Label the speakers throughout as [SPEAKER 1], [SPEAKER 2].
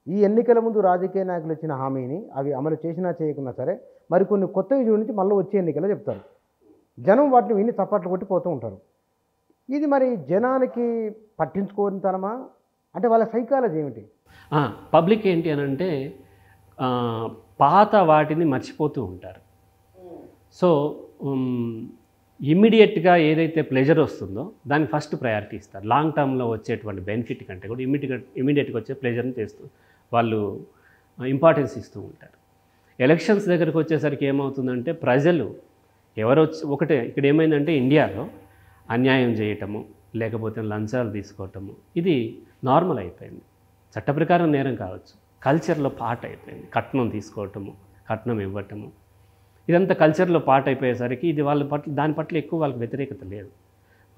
[SPEAKER 1] ఈ ఎన్నికల ముందు రాజకీయ నాయకులు ఇచ్చిన హామీని అవి అమలు చేసినా చేయకున్నా సరే మరికొన్ని కొత్తవి చూడించి మళ్ళీ వచ్చే ఎన్నికలు చెప్తారు. జనం వాటిని విని చప్పట్లు కొట్టి పోతూ ఉంటారు. ఇది మరి జనానికి పట్టించుకోనితనమా? అంటే వాళ్ళ సైకాలజీ ఏమిటి?
[SPEAKER 2] పబ్లిక్ ఏంటి అని అంటే పాత వాటిని మర్చిపోతూ ఉంటారు. సో ఇమ్మీడియట్గా ఏదైతే ప్లెజర్ వస్తుందో దానికి ఫస్ట్ ప్రయారిటీ ఇస్తారు. లాంగ్ టర్మ్లో వచ్చేటువంటి బెనిఫిట్ కంటే కూడా ఇమ్మీడియట్గా వచ్చే ప్లెజర్ని చేస్తూ వాళ్ళు ఇంపార్టెన్స్ ఇస్తూ ఉంటారు. ఎలక్షన్స్ దగ్గరకు వచ్చేసరికి ఏమవుతుందంటే ప్రజలు ఎవరు ఒకటే ఇక్కడ ఏమైందంటే ఇండియాలో అన్యాయం చేయటము లేకపోతే లంచాలు తీసుకోవటము ఇది నార్మల్ అయిపోయింది. చట్ట ప్రకారం నేరం కావచ్చు, కల్చర్లో పార్ట్ అయిపోయింది. కట్నం తీసుకోవటము, కట్నం ఇవ్వటము, ఇదంతా కల్చర్లో పార్ట్ అయిపోయేసరికి ఇది వాళ్ళ పట్ల దాని పట్ల ఎక్కువ వాళ్ళకి వ్యతిరేకత లేదు.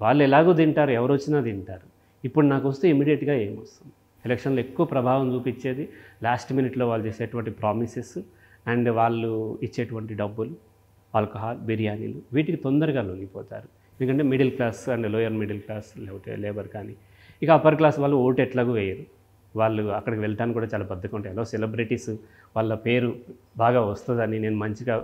[SPEAKER 2] వాళ్ళు ఎలాగో తింటారు, ఎవరు వచ్చినా తింటారు. ఇప్పుడు నాకు వస్తే ఇమీడియట్గా ఏమొస్తుంది? ఎలక్షన్లో ఎక్కువ ప్రభావం చూపించేది లాస్ట్ మినిట్లో వాళ్ళు చేసేటువంటి ప్రామిసెస్ అండ్ వాళ్ళు ఇచ్చేటువంటి డబ్బులు, ఆల్కహాల్, బిర్యానీలు, వీటికి తొందరగా లొంగిపోతారు. ఎందుకంటే middle class and lower middle class లేకపోతే లేబర్ కానీ ఇక అప్పర్ క్లాస్ వాళ్ళు ఓటు ఎట్లాగూ వేయరు. వాళ్ళు అక్కడికి వెళ్ళటానికి కూడా చాలా బద్ధకం ఉంటాయి. ఎలా సెలబ్రిటీస్ వాళ్ళ పేరు బాగా వస్తుందని నేను మంచిగా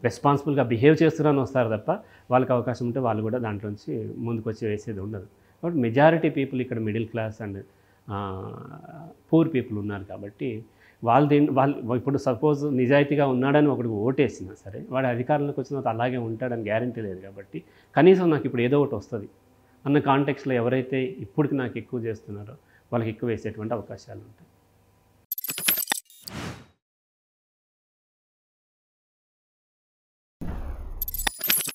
[SPEAKER 2] రెస్పాన్సిబుల్గా బిహేవ్ చేస్తున్నాను వస్తారు తప్ప వాళ్ళకి అవకాశం ఉంటే వాళ్ళు కూడా దాంట్లోంచి ముందుకు వచ్చి వేసేది ఉండదు. కాబట్టి మెజారిటీ పీపుల్ ఇక్కడ middle class and poor people ఉన్నారు. కాబట్టి వాళ్ళు ఇప్పుడు సపోజ్ నిజాయితీగా ఉన్నాడని ఒకడికి ఓటేసినా సరే వాడు అధికారంలోకి వచ్చిన తర్వాత అలాగే ఉంటాడని గ్యారంటీ లేదు. కాబట్టి కనీసం నాకు ఇప్పుడు ఏదో ఒకటి వస్తుంది అన్న కాంటెక్స్లో ఎవరైతే ఇప్పటికి నాకు ఎక్కువ చేస్తున్నారో వాళ్ళకి ఎక్కువ వేసేటువంటి అవకాశాలు ఉంటాయి.